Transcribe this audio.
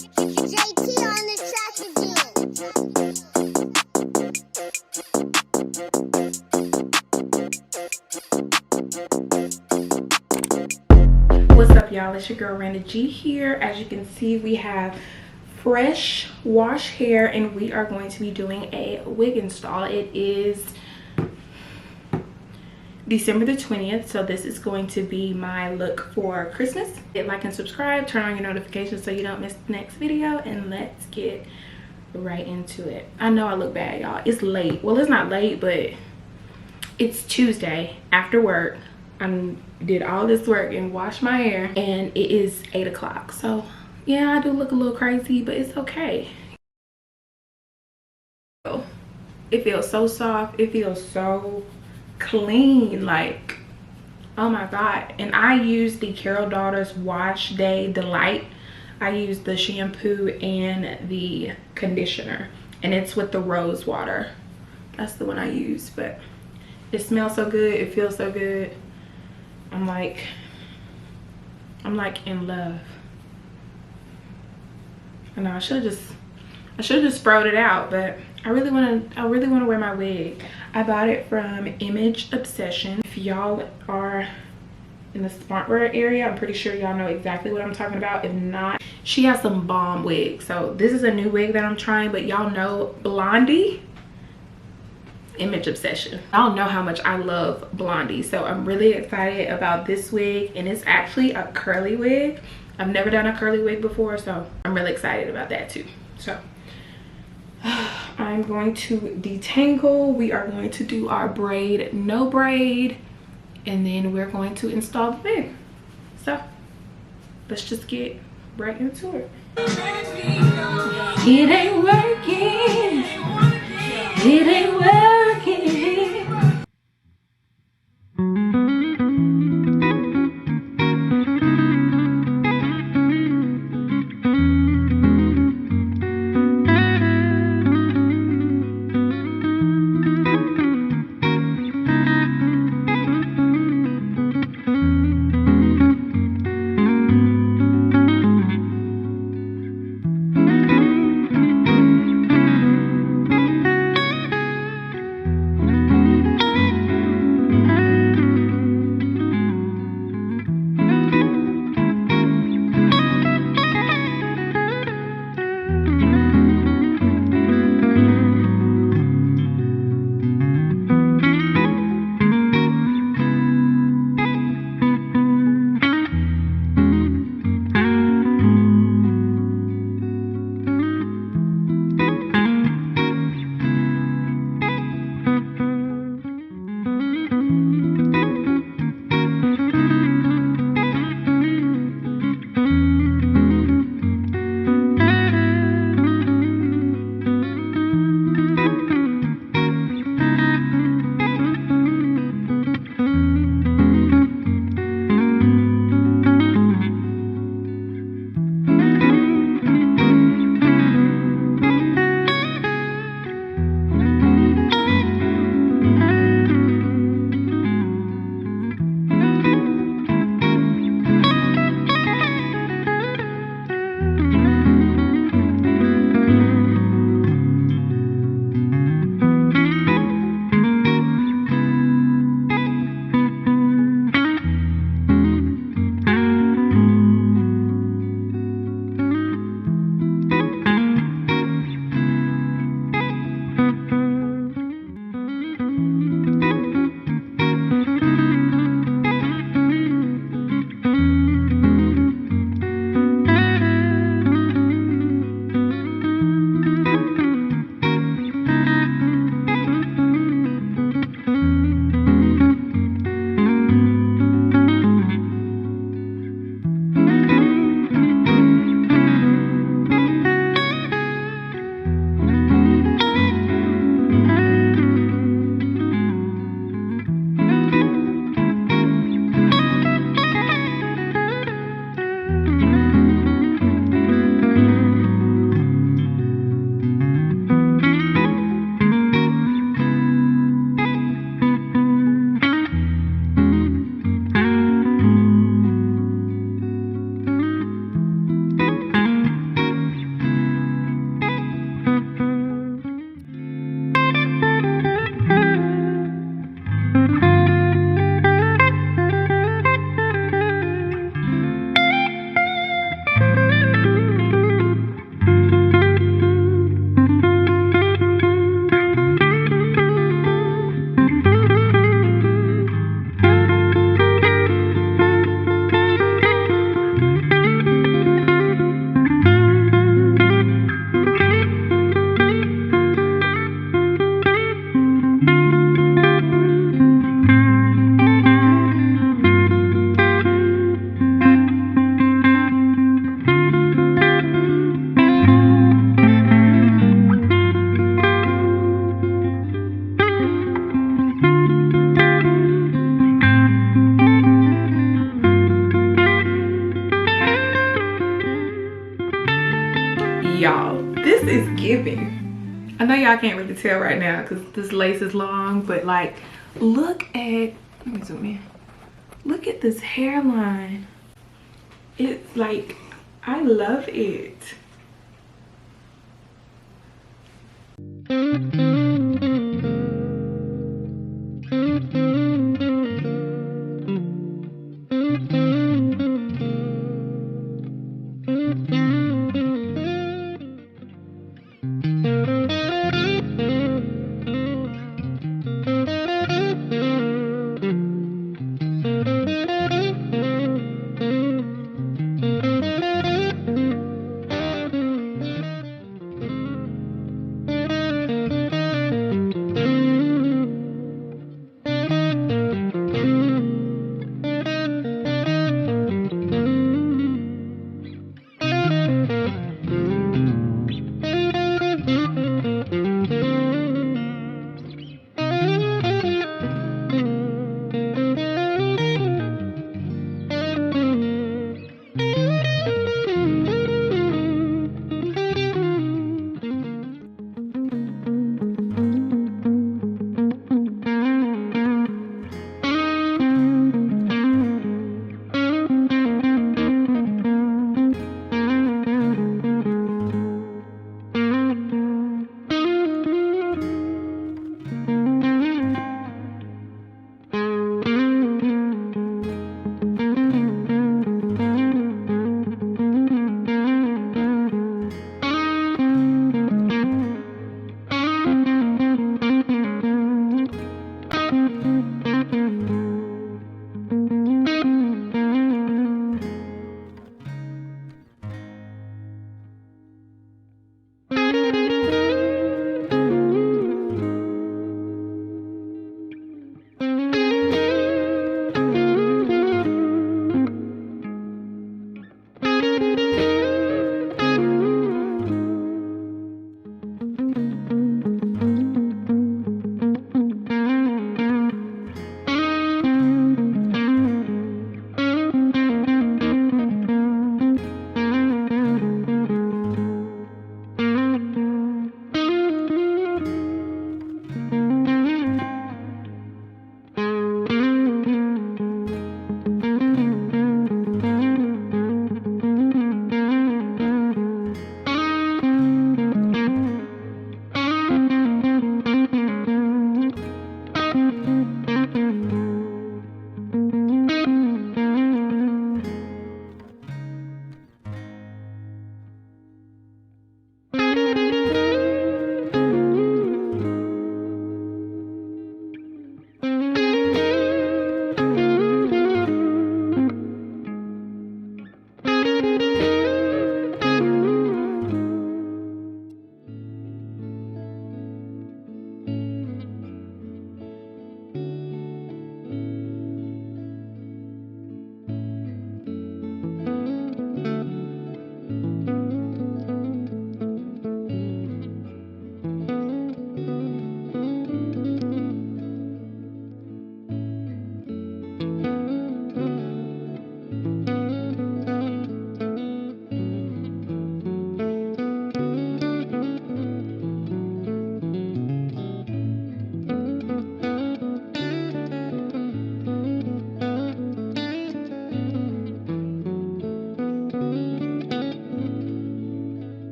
JT on the track again. What's up, y'all? It's your girl Randa G here. As you can see, we have fresh wash hair and we are going to be doing a wig install. It is December the 20th, so this is going to be my look for Christmas. Hit like and subscribe, turn on your notifications so you don't miss the next video, and let's get right into it. I know I look bad, y'all. It's late. Well, it's not late, but it's Tuesday after work. I did all this work and washed my hair, and it is 8 o'clock. So yeah, I do look a little crazy, but it's okay. It feels so soft. It feels so clean, like, oh my god. And I use the Carol Daughters Wash Day Delight. I use the shampoo and the conditioner, and it's with the rose water. That's the one I use, but it smells so good. It feels so good. I'm like in love. I know I should have just sprout it out, but I really want to wear my wig. I bought it from Image Obsession. If y'all are in the Smartwear area, I'm pretty sure y'all know exactly what I'm talking about. If not, she has some bomb wigs. So this is a new wig that I'm trying, but y'all know Blondie, Image Obsession. Y'all know how much I love Blondie, so I'm really excited about this wig, and it's actually a curly wig. I've never done a curly wig before, so I'm really excited about that too. So I'm going to detangle. We are going to do our braid, no braid, and then we're going to install the wig. So let's just get right into it. It ain't working. It ain't working. y'all, this is giving. I know y'all can't really tell right now because this lace is long, but like, look at, let me zoom in. Look at this hairline. It's like, I love it.